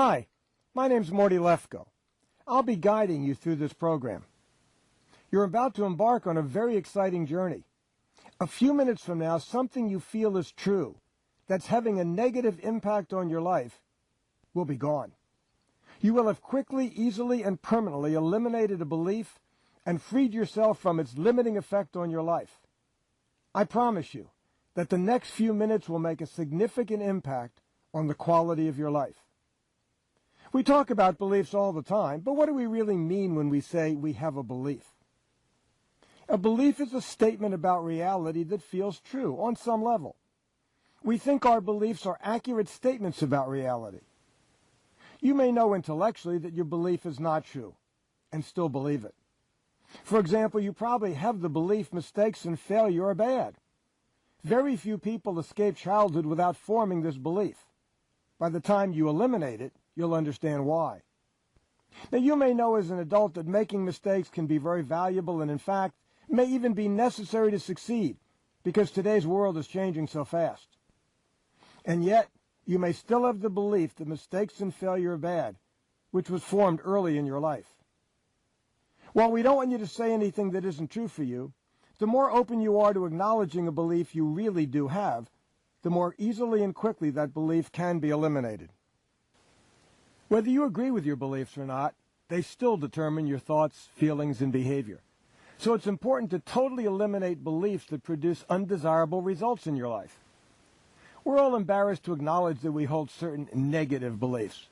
Hi, my name's Morty Lefko. I'll be guiding you through this program. You're about to embark on a very exciting journey. A few minutes from now, something you feel is true, that's having a negative impact on your life, will be gone. You will have quickly, easily, and permanently eliminated a belief and freed yourself from its limiting effect on your life. I promise you that the next few minutes will make a significant impact on the quality of your life. We talk about beliefs all the time, but what do we really mean when we say we have a belief? A belief is a statement about reality that feels true on some level. We think our beliefs are accurate statements about reality. You may know intellectually that your belief is not true, and still believe it. For example, you probably have the belief mistakes and failure are bad. Very few people escape childhood without forming this belief. By the time you eliminate it, you'll understand why. Now, you may know as an adult that making mistakes can be very valuable and, in fact, may even be necessary to succeed, because today's world is changing so fast. And yet, you may still have the belief that mistakes and failure are bad, which was formed early in your life. While we don't want you to say anything that isn't true for you, the more open you are to acknowledging a belief you really do have, the more easily and quickly that belief can be eliminated. Whether you agree with your beliefs or not, they still determine your thoughts, feelings, and behavior. So it's important to totally eliminate beliefs that produce undesirable results in your life. We're all embarrassed to acknowledge that we hold certain negative beliefs.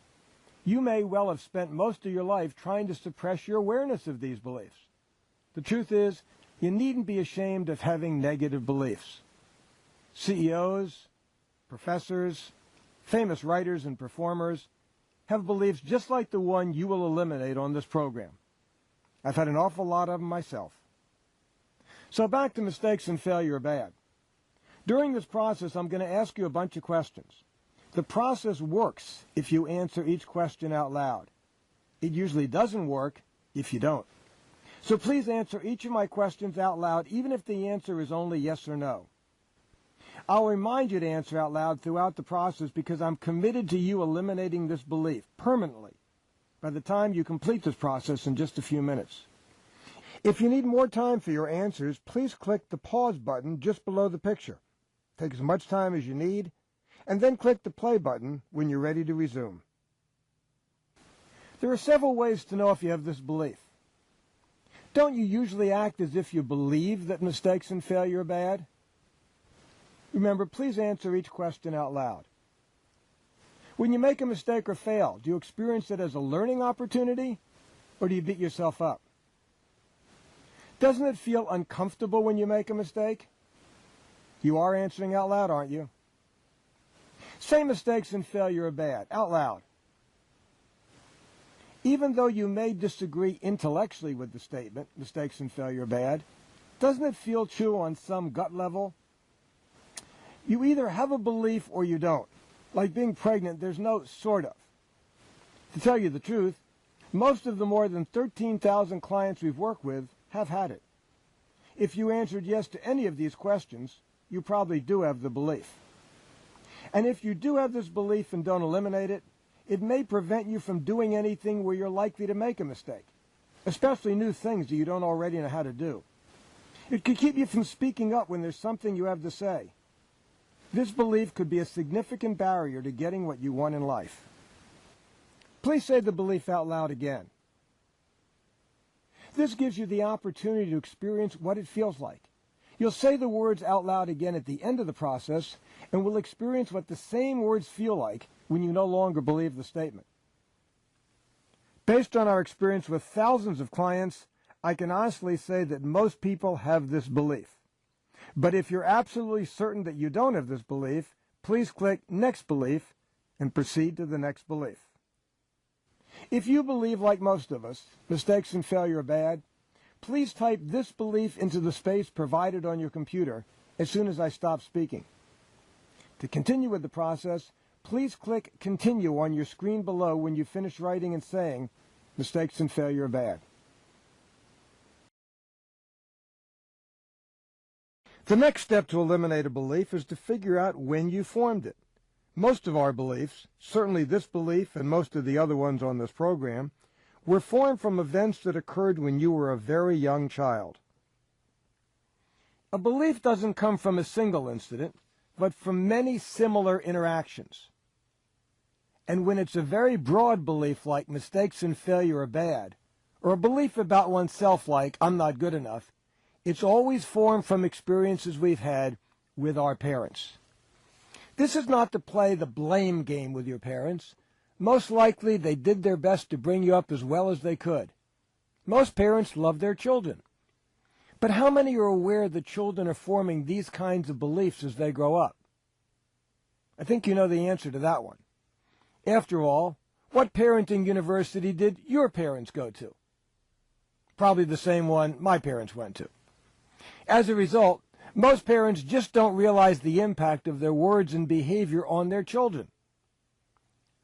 You may well have spent most of your life trying to suppress your awareness of these beliefs. The truth is, you needn't be ashamed of having negative beliefs. CEOs, professors, famous writers and performers have beliefs just like the one you will eliminate on this program. I've had an awful lot of them myself. So back to mistakes and failure are bad. During this process, I'm going to ask you a bunch of questions. The process works if you answer each question out loud. It usually doesn't work if you don't. So please answer each of my questions out loud, even if the answer is only yes or no. I'll remind you to answer out loud throughout the process because I'm committed to you eliminating this belief permanently by the time you complete this process in just a few minutes. If you need more time for your answers, please click the pause button just below the picture. Take as much time as you need, and then click the play button when you're ready to resume. There are several ways to know if you have this belief. Don't you usually act as if you believe that mistakes and failure are bad? Remember, please answer each question out loud. When you make a mistake or fail, do you experience it as a learning opportunity, or do you beat yourself up? Doesn't it feel uncomfortable when you make a mistake? You are answering out loud, aren't you? Say mistakes and failure are bad, out loud. Even though you may disagree intellectually with the statement, mistakes and failure are bad, doesn't it feel true on some gut level? You either have a belief or you don't. Like being pregnant, there's no sort of. To tell you the truth, most of the more than 13,000 clients we've worked with have had it. If you answered yes to any of these questions, you probably do have the belief. And if you do have this belief and don't eliminate it, it may prevent you from doing anything where you're likely to make a mistake, especially new things that you don't already know how to do. It could keep you from speaking up when there's something you have to say. This belief could be a significant barrier to getting what you want in life. Please say the belief out loud again. This gives you the opportunity to experience what it feels like. You'll say the words out loud again at the end of the process and will experience what the same words feel like when you no longer believe the statement. Based on our experience with thousands of clients, I can honestly say that most people have this belief. But if you're absolutely certain that you don't have this belief, please click Next Belief and proceed to the next belief. If you believe, like most of us, mistakes and failure are bad, please type this belief into the space provided on your computer as soon as I stop speaking. To continue with the process, please click Continue on your screen below when you finish writing and saying, mistakes and failure are bad. The next step to eliminate a belief is to figure out when you formed it. Most of our beliefs, certainly this belief and most of the other ones on this program, were formed from events that occurred when you were a very young child. A belief doesn't come from a single incident, but from many similar interactions. And when it's a very broad belief like mistakes and failure are bad, or a belief about oneself like I'm not good enough, it's always formed from experiences we've had with our parents. This is not to play the blame game with your parents. Most likely they did their best to bring you up as well as they could. Most parents love their children. But how many are aware that children are forming these kinds of beliefs as they grow up? I think you know the answer to that one. After all, what parenting university did your parents go to? Probably the same one my parents went to. As a result, most parents just don't realize the impact of their words and behavior on their children.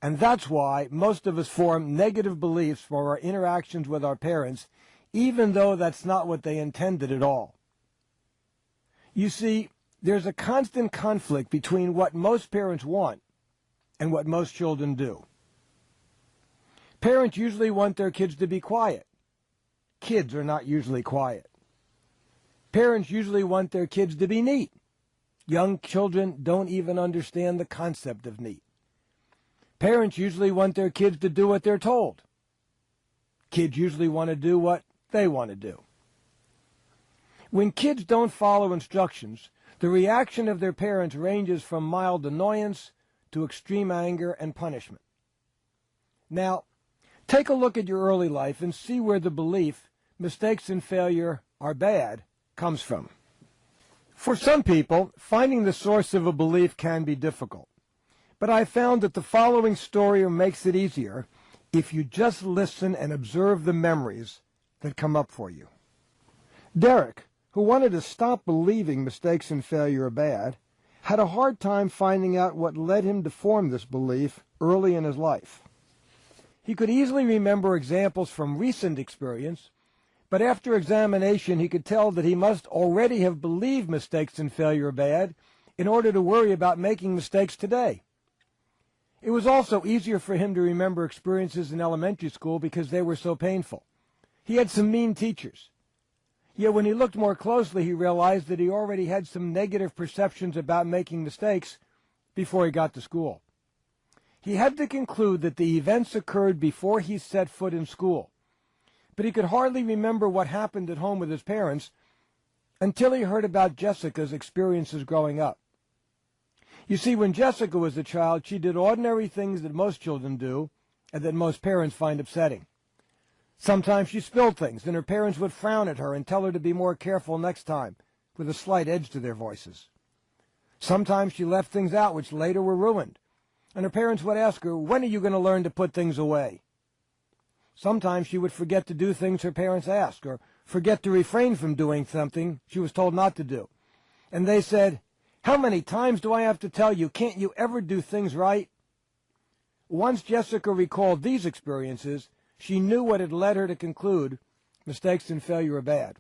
And that's why most of us form negative beliefs from our interactions with our parents, even though that's not what they intended at all. You see, there's a constant conflict between what most parents want and what most children do. Parents usually want their kids to be quiet. Kids are not usually quiet. Parents usually want their kids to be neat. Young children don't even understand the concept of neat. Parents usually want their kids to do what they're told. Kids usually want to do what they want to do. When kids don't follow instructions, the reaction of their parents ranges from mild annoyance to extreme anger and punishment. Now, take a look at your early life and see where the belief, mistakes and failure are bad, comes from. For some people, finding the source of a belief can be difficult. But I found that the following story makes it easier if you just listen and observe the memories that come up for you. Derek, who wanted to stop believing mistakes and failure are bad, had a hard time finding out what led him to form this belief early in his life. He could easily remember examples from recent experience, but after examination he could tell that he must already have believed mistakes and failure are bad in order to worry about making mistakes today. It was also easier for him to remember experiences in elementary school because they were so painful. He had some mean teachers. Yet when he looked more closely, he realized that he already had some negative perceptions about making mistakes before he got to school. He had to conclude that the events occurred before he set foot in school, but he could hardly remember what happened at home with his parents until he heard about Jessica's experiences growing up. You see, when Jessica was a child, she did ordinary things that most children do and that most parents find upsetting. Sometimes she spilled things, and her parents would frown at her and tell her to be more careful next time, with a slight edge to their voices. Sometimes she left things out which later were ruined, and her parents would ask her, "When are you going to learn to put things away?" Sometimes she would forget to do things her parents asked, or forget to refrain from doing something she was told not to do. And they said, "How many times do I have to tell you, can't you ever do things right?" Once Jessica recalled these experiences, she knew what had led her to conclude mistakes and failure are bad.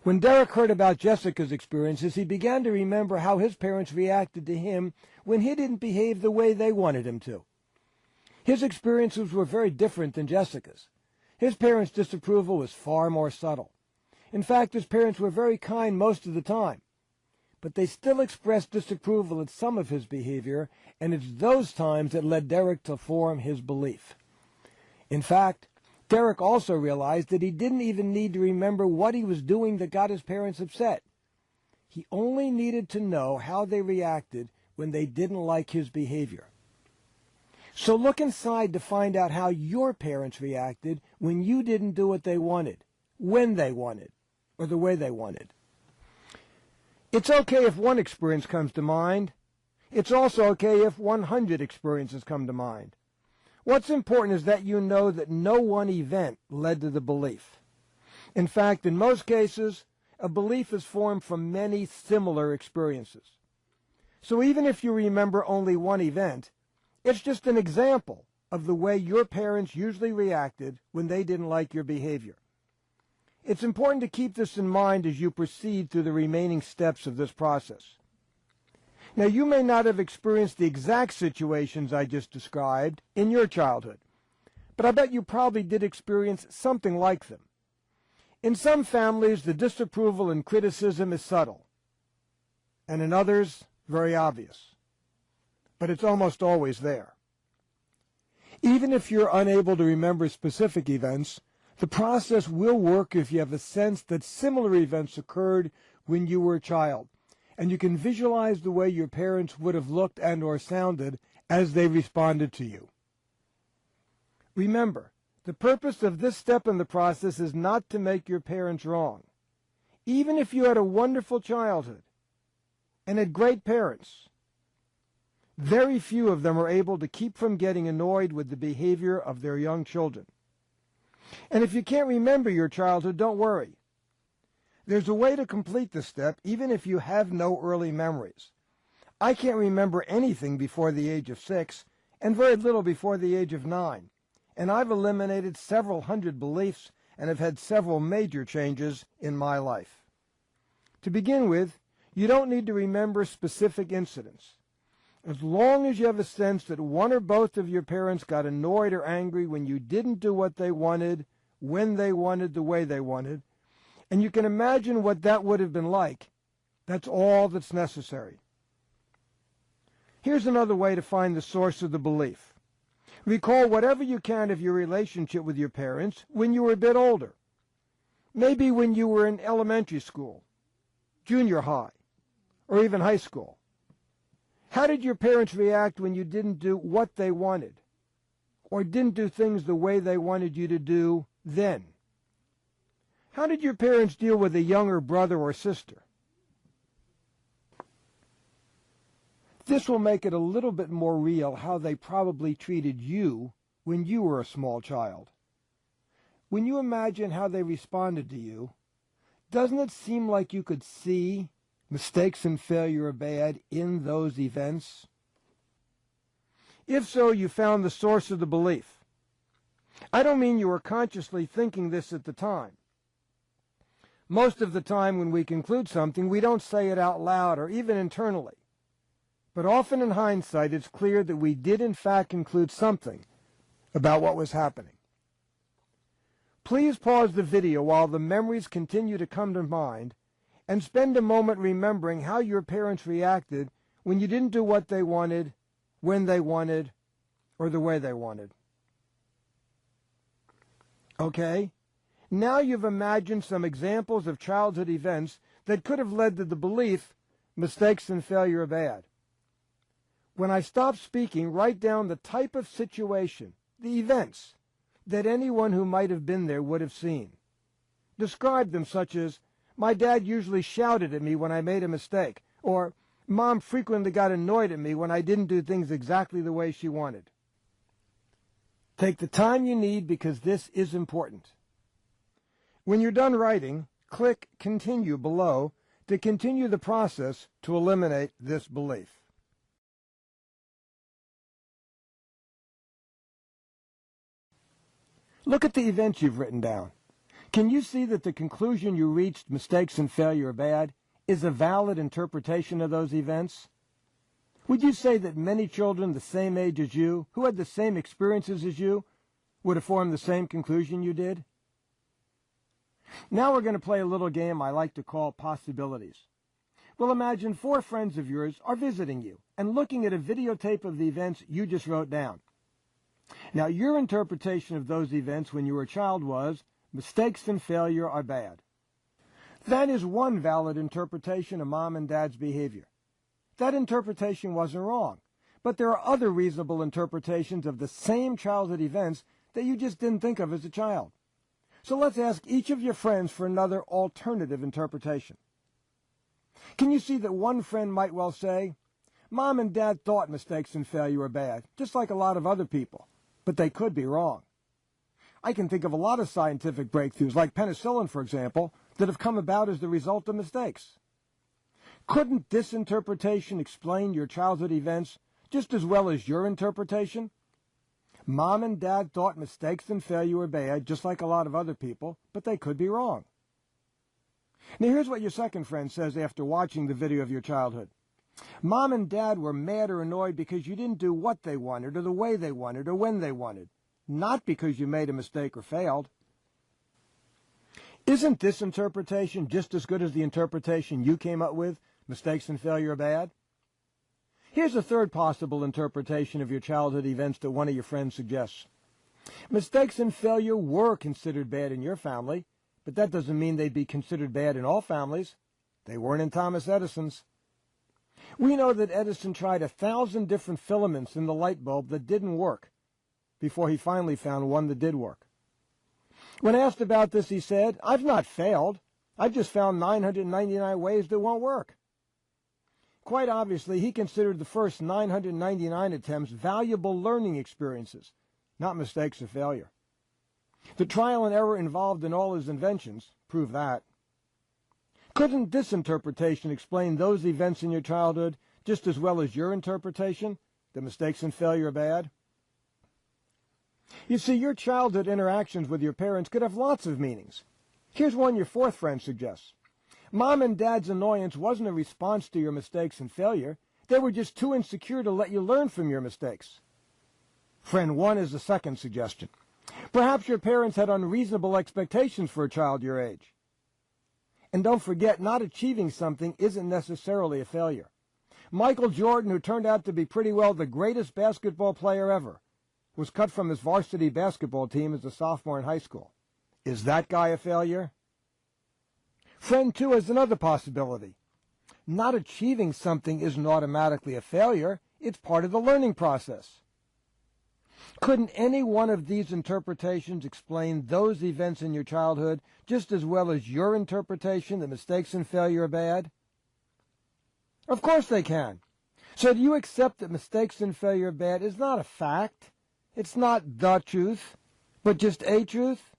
When Derek heard about Jessica's experiences, he began to remember how his parents reacted to him when he didn't behave the way they wanted him to. His experiences were very different than Jessica's. His parents' disapproval was far more subtle. In fact, his parents were very kind most of the time, but they still expressed disapproval at some of his behavior, and it's those times that led Derek to form his belief. In fact, Derek also realized that he didn't even need to remember what he was doing that got his parents upset. He only needed to know how they reacted when they didn't like his behavior. So look inside to find out how your parents reacted when you didn't do what they wanted, when they wanted, or the way they wanted. It's okay if one experience comes to mind. It's also okay if 100 experiences come to mind. What's important is that you know that no one event led to the belief. In fact, in most cases, a belief is formed from many similar experiences. So even if you remember only one event, it's just an example of the way your parents usually reacted when they didn't like your behavior. It's important to keep this in mind as you proceed through the remaining steps of this process. Now, you may not have experienced the exact situations I just described in your childhood, but I bet you probably did experience something like them. In some families, the disapproval and criticism is subtle, and in others, very obvious. But it's almost always there. Even if you're unable to remember specific events, the process will work if you have a sense that similar events occurred when you were a child, and you can visualize the way your parents would have looked and or sounded as they responded to you. Remember, the purpose of this step in the process is not to make your parents wrong. Even if you had a wonderful childhood and had great parents, very few of them are able to keep from getting annoyed with the behavior of their young children. And if you can't remember your childhood, don't worry. There's a way to complete this step even if you have no early memories. I can't remember anything before the age of 6 and very little before the age of 9. And I've eliminated several hundred beliefs and have had several major changes in my life. To begin with, you don't need to remember specific incidents. As long as you have a sense that one or both of your parents got annoyed or angry when you didn't do what they wanted, when they wanted, the way they wanted, and you can imagine what that would have been like, that's all that's necessary. Here's another way to find the source of the belief. Recall whatever you can of your relationship with your parents when you were a bit older. Maybe when you were in elementary school, junior high, or even high school. How did your parents react when you didn't do what they wanted, or didn't do things the way they wanted you to do then? How did your parents deal with a younger brother or sister? This will make it a little bit more real how they probably treated you when you were a small child. When you imagine how they responded to you, doesn't it seem like you could see mistakes and failure are bad in those events? If so, you found the source of the belief. I don't mean you were consciously thinking this at the time. Most of the time when we conclude something, we don't say it out loud or even internally. But often in hindsight, it's clear that we did in fact conclude something about what was happening. Please pause the video while the memories continue to come to mind and spend a moment remembering how your parents reacted when you didn't do what they wanted, when they wanted, or the way they wanted. Okay? Now you've imagined some examples of childhood events that could have led to the belief mistakes and failure are bad. When I stop speaking, write down the type of situation, the events, that anyone who might have been there would have seen. Describe them such as, my dad usually shouted at me when I made a mistake, or Mom frequently got annoyed at me when I didn't do things exactly the way she wanted. Take the time you need because this is important. When you're done writing, click Continue below to continue the process to eliminate this belief. Look at the events you've written down. Can you see that the conclusion you reached, mistakes and failure are bad, is a valid interpretation of those events? Would you say that many children the same age as you, who had the same experiences as you, would have formed the same conclusion you did? Now we're going to play a little game I like to call possibilities. Well, imagine 4 friends of yours are visiting you and looking at a videotape of the events you just wrote down. Now, your interpretation of those events when you were a child was, mistakes and failure are bad. That is one valid interpretation of Mom and Dad's behavior. That interpretation wasn't wrong, but there are other reasonable interpretations of the same childhood events that you just didn't think of as a child. So let's ask each of your friends for another alternative interpretation. Can you see that one friend might well say, Mom and Dad thought mistakes and failure were bad, just like a lot of other people, but they could be wrong. I can think of a lot of scientific breakthroughs, like penicillin, for example, that have come about as the result of mistakes. Couldn't this interpretation explain your childhood events just as well as your interpretation? Mom and Dad thought mistakes and failure were bad, just like a lot of other people, but they could be wrong. Now here's what your second friend says after watching the video of your childhood. Mom and Dad were mad or annoyed because you didn't do what they wanted or the way they wanted or when they wanted, not because you made a mistake or failed. Isn't this interpretation just as good as the interpretation you came up with, mistakes and failure are bad? Here's a third possible interpretation of your childhood events that one of your friends suggests. Mistakes and failure were considered bad in your family, but that doesn't mean they'd be considered bad in all families. They weren't in Thomas Edison's. We know that Edison tried 1,000 different filaments in the light bulb that didn't work before he finally found one that did work. When asked about this, he said, "I've not failed. I've just found 999 ways that won't work." Quite obviously, he considered the first 999 attempts valuable learning experiences, not mistakes or failure. The trial and error involved in all his inventions prove that. Couldn't this interpretation explain those events in your childhood just as well as your interpretation, that mistakes and failure are bad? You see, your childhood interactions with your parents could have lots of meanings. Here's one your fourth friend suggests. Mom and Dad's annoyance wasn't a response to your mistakes and failure. They were just too insecure to let you learn from your mistakes. Friend one is the second suggestion. Perhaps your parents had unreasonable expectations for a child your age. And don't forget, not achieving something isn't necessarily a failure. Michael Jordan, who turned out to be pretty well the greatest basketball player ever, was cut from his varsity basketball team as a sophomore in high school. Is that guy a failure? Friend two has another possibility. Not achieving something isn't automatically a failure. It's part of the learning process. Couldn't any one of these interpretations explain those events in your childhood just as well as your interpretation that mistakes and failure are bad? Of course they can. So do you accept that mistakes and failure are bad is not a fact? It's not the truth, but just a truth?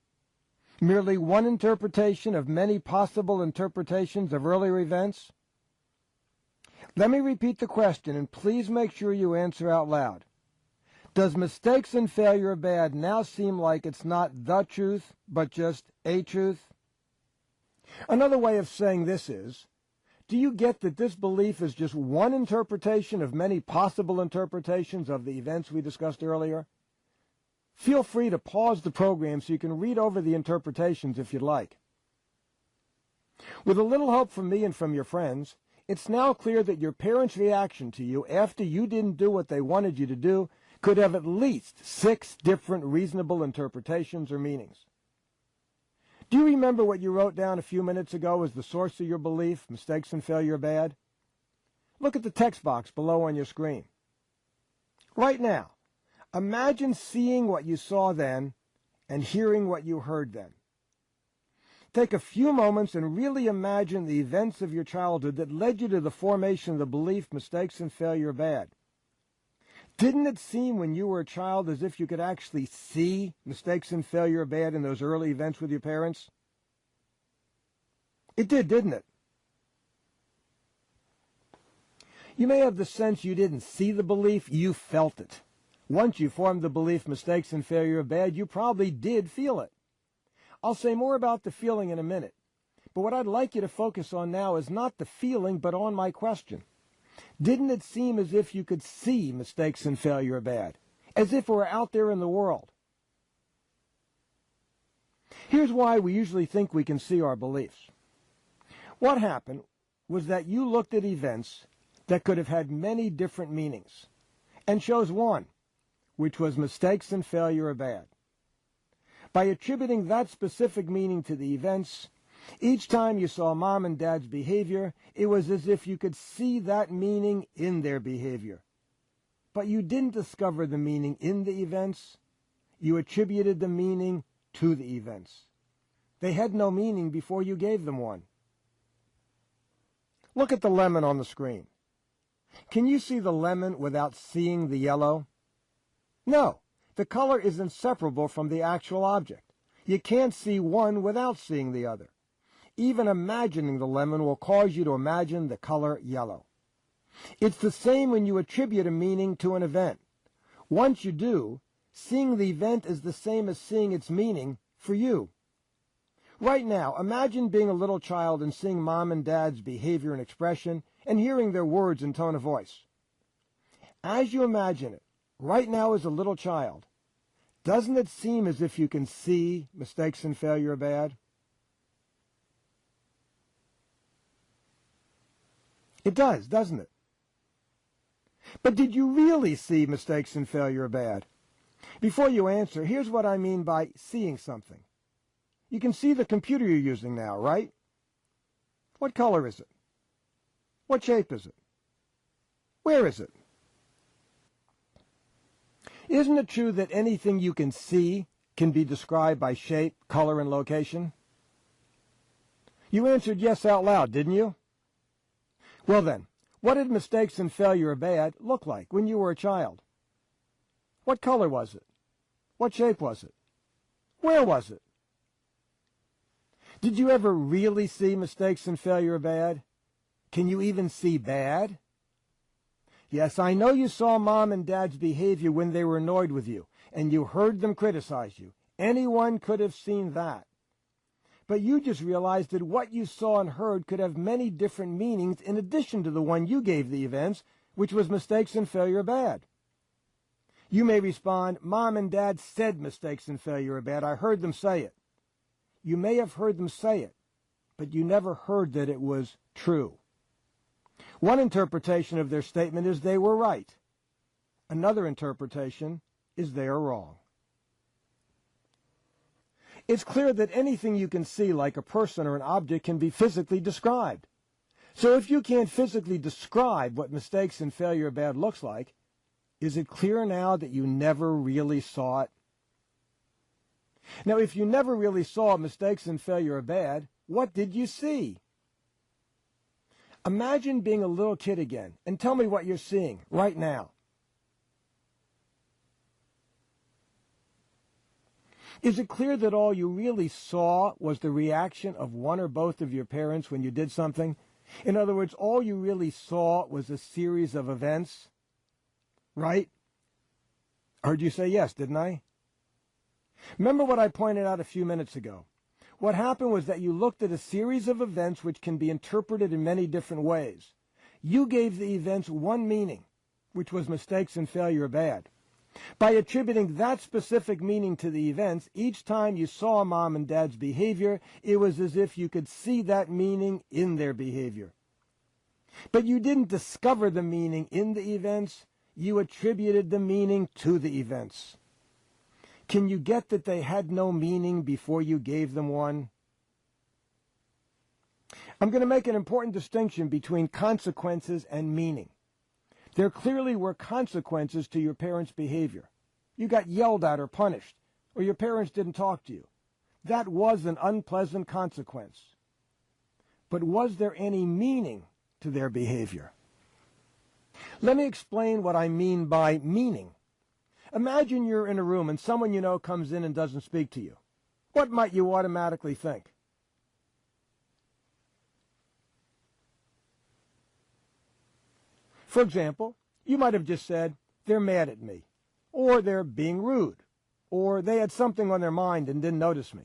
Merely one interpretation of many possible interpretations of earlier events? Let me repeat the question, and please make sure you answer out loud. Does mistakes and failure are bad now seem like it's not the truth, but just a truth? Another way of saying this is, do you get that this belief is just one interpretation of many possible interpretations of the events we discussed earlier? Feel free to pause the program so you can read over the interpretations if you'd like. With a little help from me and from your friends, it's now clear that your parents' reaction to you after you didn't do what they wanted you to do could have at least 6 different reasonable interpretations or meanings. Do you remember what you wrote down a few minutes ago as the source of your belief, mistakes and failure are bad? Look at the text box below on your screen. Right now, imagine seeing what you saw then and hearing what you heard then. Take a few moments and really imagine the events of your childhood that led you to the formation of the belief mistakes and failure are bad. Didn't it seem when you were a child as if you could actually see mistakes and failure are bad in those early events with your parents? It did, didn't it? You may have the sense you didn't see the belief, you felt it. Once you formed the belief mistakes and failure are bad, you probably did feel it. I'll say more about the feeling in a minute, but what I'd like you to focus on now is not the feeling, but on my question. Didn't it seem as if you could see mistakes and failure are bad, as if it were out there in the world? Here's why we usually think we can see our beliefs. What happened was that you looked at events that could have had many different meanings, and chose one, which was mistakes and failure are bad. By attributing that specific meaning to the events, each time you saw Mom and Dad's behavior, it was as if you could see that meaning in their behavior. But you didn't discover the meaning in the events. You attributed the meaning to the events. They had no meaning before you gave them one. Look at the lemon on the screen. Can you see the lemon without seeing the yellow? No. The color is inseparable from the actual object. You can't see one without seeing the other. Even imagining the lemon will cause you to imagine the color yellow. It's the same when you attribute a meaning to an event. Once you do, seeing the event is the same as seeing its meaning for you. Right now, imagine being a little child and seeing Mom and Dad's behavior and expression and hearing their words and tone of voice. As you imagine it, right now as a little child, doesn't it seem as if you can see mistakes and failure are bad? It does, doesn't it? But did you really see mistakes and failure are bad? Before you answer, here's what I mean by seeing something. You can see the computer you're using now, right? What color is it? What shape is it? Where is it? Isn't it true that anything you can see can be described by shape, color, and location? You answered yes out loud, didn't you? Well then, what did mistakes and failure are bad look like when you were a child? What color was it? What shape was it? Where was it? Did you ever really see mistakes and failure are bad? Can you even see bad? Yes, I know you saw Mom and Dad's behavior when they were annoyed with you, and you heard them criticize you. Anyone could have seen that. But you just realized that what you saw and heard could have many different meanings in addition to the one you gave the events, which was mistakes and failure are bad. You may respond, Mom and Dad said mistakes and failure are bad. I heard them say it. You may have heard them say it, but you never heard that it was true. One interpretation of their statement is they were right. Another interpretation is they are wrong. It's clear that anything you can see, like a person or an object, can be physically described. So if you can't physically describe what mistakes and failure are bad looks like, is it clear now that you never really saw it? Now, if you never really saw mistakes and failure are bad, what did you see? Imagine being a little kid again and tell me what you're seeing right now. Is it clear that all you really saw was the reaction of one or both of your parents when you did something? In other words, all you really saw was a series of events, right? I heard you say yes, didn't I? Remember what I pointed out a few minutes ago. What happened was that you looked at a series of events which can be interpreted in many different ways. You gave the events one meaning, which was mistakes and failure are bad. By attributing that specific meaning to the events, each time you saw Mom and Dad's behavior, it was as if you could see that meaning in their behavior. But you didn't discover the meaning in the events, you attributed the meaning to the events. Can you get that they had no meaning before you gave them one? I'm going to make an important distinction between consequences and meaning. There clearly were consequences to your parents' behavior. You got yelled at or punished, or your parents didn't talk to you. That was an unpleasant consequence. But was there any meaning to their behavior? Let me explain what I mean by meaning. Imagine you're in a room and someone you know comes in and doesn't speak to you. What might you automatically think? For example, you might have just said, they're mad at me, or they're being rude, or they had something on their mind and didn't notice me.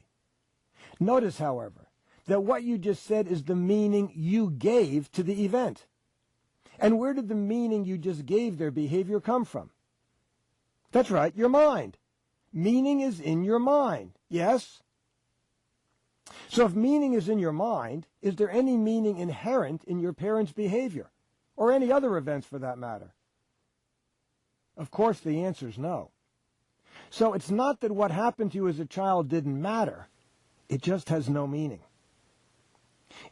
Notice, however, that what you just said is the meaning you gave to the event. And where did the meaning you just gave their behavior come from? That's right, your mind. Meaning is in your mind, yes? So if meaning is in your mind, is there any meaning inherent in your parents' behavior? Or any other events for that matter? Of course, the answer is no. So it's not that what happened to you as a child didn't matter. It just has no meaning.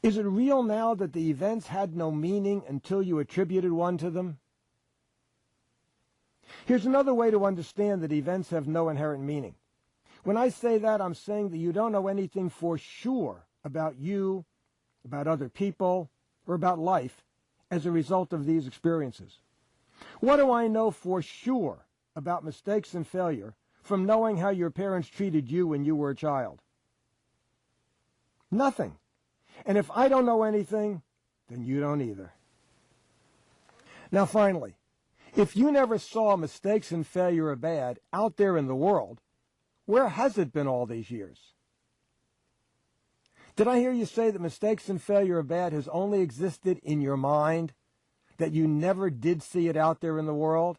Is it real now that the events had no meaning until you attributed one to them? Here's another way to understand that events have no inherent meaning. When I say that, I'm saying that you don't know anything for sure about you, about other people, or about life as a result of these experiences. What do I know for sure about mistakes and failure from knowing how your parents treated you when you were a child? Nothing. And if I don't know anything, then you don't either. Now finally, if you never saw mistakes and failure are bad out there in the world, where has it been all these years? Did I hear you say that mistakes and failure are bad has only existed in your mind that you never did see it out there in the world?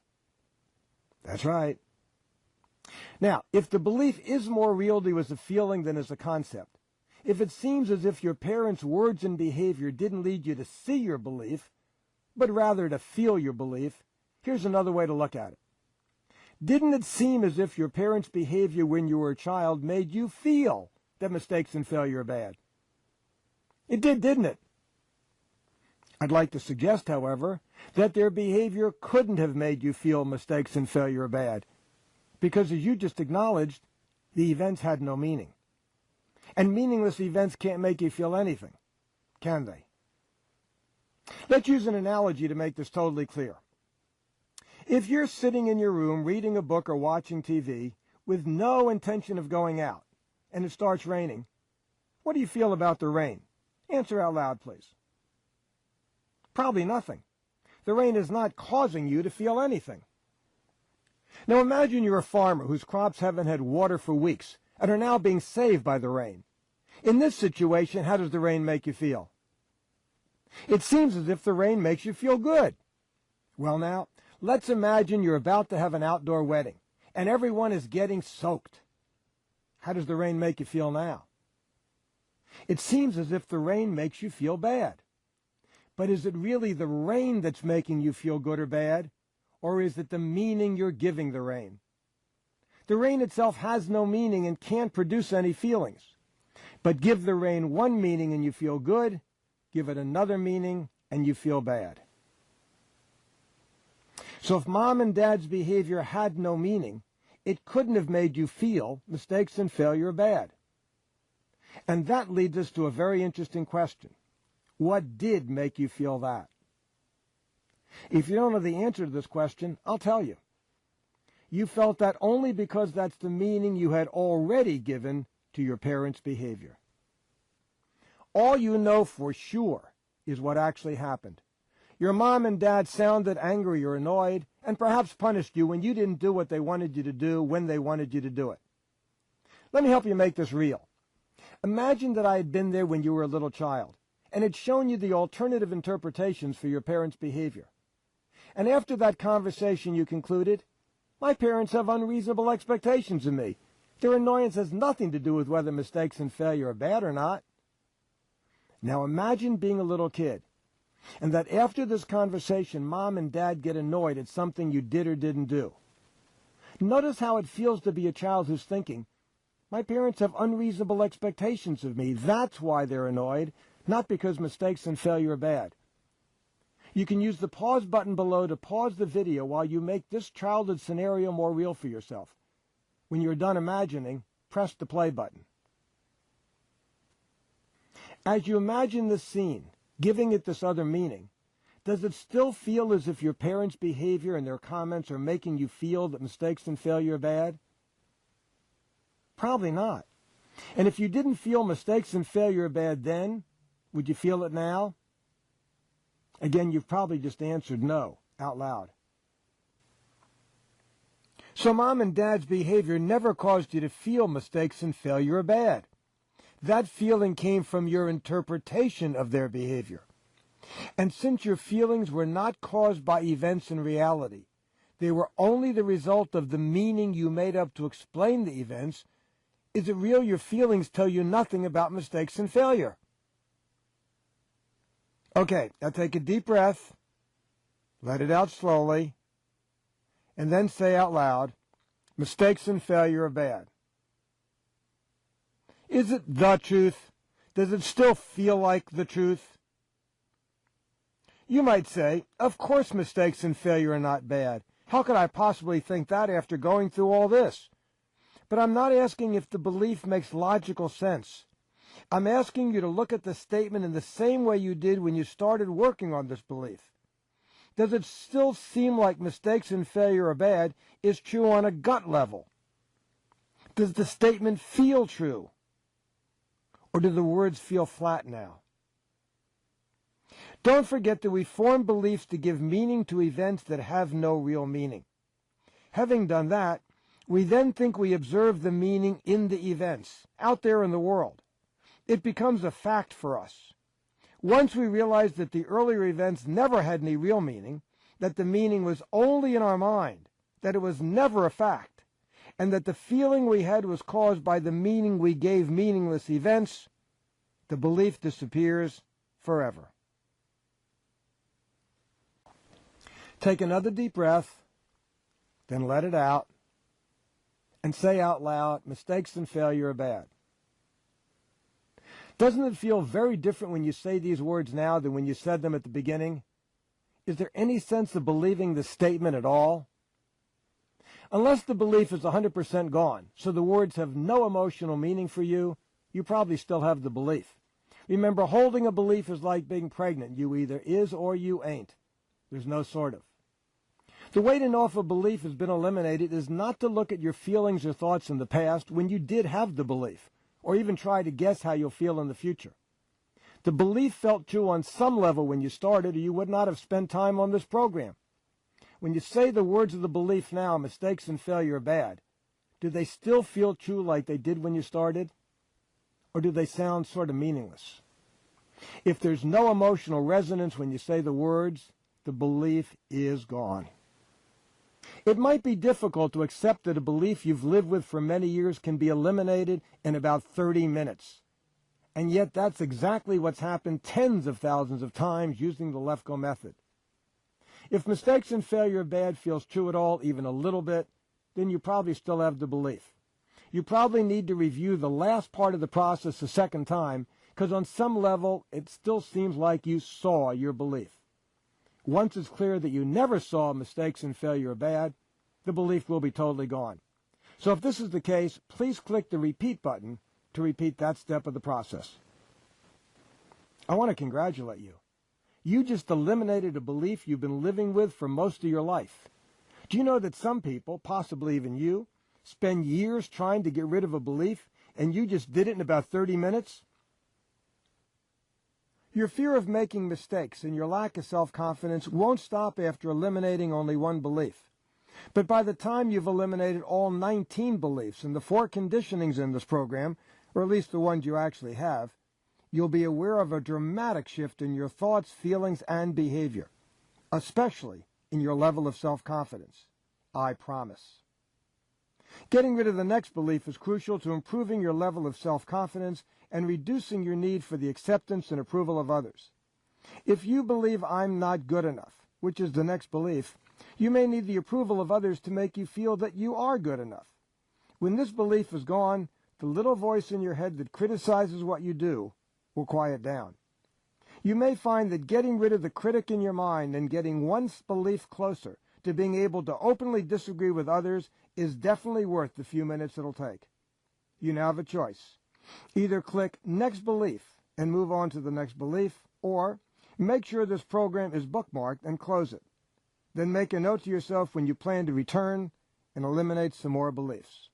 That's right. Now, if the belief is more real to you as a feeling than as a concept, if it seems as if your parents' words and behavior didn't lead you to see your belief, but rather to feel your belief, here's another way to look at it. Didn't it seem as if your parents' behavior when you were a child made you feel that mistakes and failure are bad? It did, didn't it? I'd like to suggest, however, that their behavior couldn't have made you feel mistakes and failure are bad, because as you just acknowledged, the events had no meaning. And meaningless events can't make you feel anything, can they? Let's use an analogy to make this totally clear. If you're sitting in your room reading a book or watching TV with no intention of going out, and it starts raining, what do you feel about the rain? Answer out loud, please. Probably nothing. The rain is not causing you to feel anything. Now imagine you're a farmer whose crops haven't had water for weeks and are now being saved by the rain. In this situation, how does the rain make you feel? It seems as if the rain makes you feel good. Well now, let's imagine you're about to have an outdoor wedding and everyone is getting soaked. How does the rain make you feel now? It seems as if the rain makes you feel bad. But is it really the rain that's making you feel good or bad? Or is it the meaning you're giving the rain? The rain itself has no meaning and can't produce any feelings. But give the rain one meaning and you feel good, give it another meaning and you feel bad. So if mom and dad's behavior had no meaning, it couldn't have made you feel mistakes and failure are bad. And that leads us to a very interesting question. What did make you feel that? If you don't know the answer to this question, I'll tell you. You felt that only because that's the meaning you had already given to your parents' behavior. All you know for sure is what actually happened. Your mom and dad sounded angry or annoyed and perhaps punished you when you didn't do what they wanted you to do when they wanted you to do it. Let me help you make this real. Imagine that I had been there when you were a little child and had shown you the alternative interpretations for your parents' behavior. And after that conversation you concluded, my parents have unreasonable expectations of me. Their annoyance has nothing to do with whether mistakes and failure are bad or not. Now imagine being a little kid, and that after this conversation mom and dad get annoyed at something you did or didn't do. Notice how it feels to be a child who's thinking, my parents have unreasonable expectations of me. That's why they're annoyed, not because mistakes and failure are bad. You can use the pause button below to pause the video while you make this childhood scenario more real for yourself. When you're done imagining, press the play button. As you imagine this scene, giving it this other meaning, does it still feel as if your parents' behavior and their comments are making you feel that mistakes and failure are bad? Probably not. And if you didn't feel mistakes and failure are bad then, would you feel it now? Again, you've probably just answered no out loud. So mom and dad's behavior never caused you to feel mistakes and failure are bad. That feeling came from your interpretation of their behavior. And since your feelings were not caused by events in reality, they were only the result of the meaning you made up to explain the events, is it real your feelings tell you nothing about mistakes and failure? Okay, now take a deep breath, let it out slowly, and then say out loud, mistakes and failure are bad. Is it the truth? Does it still feel like the truth? You might say, of course mistakes and failure are not bad. How could I possibly think that after going through all this? But I'm not asking if the belief makes logical sense. I'm asking you to look at the statement in the same way you did when you started working on this belief. Does it still seem like mistakes and failure are bad is true on a gut level? Does the statement feel true? Or do the words feel flat now? Don't forget that we form beliefs to give meaning to events that have no real meaning. Having done that, we then think we observe the meaning in the events, out there in the world. It becomes a fact for us. Once we realized that the earlier events never had any real meaning, that the meaning was only in our mind, that it was never a fact, and that the feeling we had was caused by the meaning we gave meaningless events, the belief disappears forever. Take another deep breath, then let it out, and say out loud, mistakes and failure are bad. Doesn't it feel very different when you say these words now than when you said them at the beginning? Is there any sense of believing the statement at all? Unless the belief is 100% gone, so the words have no emotional meaning for you, you probably still have the belief. Remember, holding a belief is like being pregnant. You either is or you ain't. There's no sort of. The way to know if a belief has been eliminated is not to look at your feelings or thoughts in the past when you did have the belief, or even try to guess how you'll feel in the future. The belief felt true on some level when you started, or you would not have spent time on this program. When you say the words of the belief now, mistakes and failure are bad, do they still feel true like they did when you started? Or do they sound sort of meaningless? If there's no emotional resonance when you say the words, the belief is gone. It might be difficult to accept that a belief you've lived with for many years can be eliminated in about 30 minutes. And yet that's exactly what's happened tens of thousands of times using the Lefko method. If mistakes and failure are bad feels true at all, even a little bit, then you probably still have the belief. You probably need to review the last part of the process a second time, because on some level it still seems like you saw your belief. Once it's clear that you never saw mistakes and failure are bad, the belief will be totally gone. So if this is the case, please click the repeat button to repeat that step of the process. I want to congratulate you. You just eliminated a belief you've been living with for most of your life. Do you know that some people, possibly even you, spend years trying to get rid of a belief, and you just did it in about 30 minutes? Your fear of making mistakes and your lack of self-confidence won't stop after eliminating only one belief. But by the time you've eliminated all 19 beliefs and the 4 conditionings in this program, or at least the ones you actually have, you'll be aware of a dramatic shift in your thoughts, feelings, and behavior, especially in your level of self-confidence. I promise. Getting rid of the next belief is crucial to improving your level of self-confidence and reducing your need for the acceptance and approval of others. If you believe I'm not good enough, which is the next belief, you may need the approval of others to make you feel that you are good enough. When this belief is gone, the little voice in your head that criticizes what you do will quiet down. You may find that getting rid of the critic in your mind and getting one belief closer to being able to openly disagree with others is definitely worth the few minutes it'll take. You now have a choice. Either click Next Belief and move on to the next belief, or make sure this program is bookmarked and close it. Then make a note to yourself when you plan to return and eliminate some more beliefs.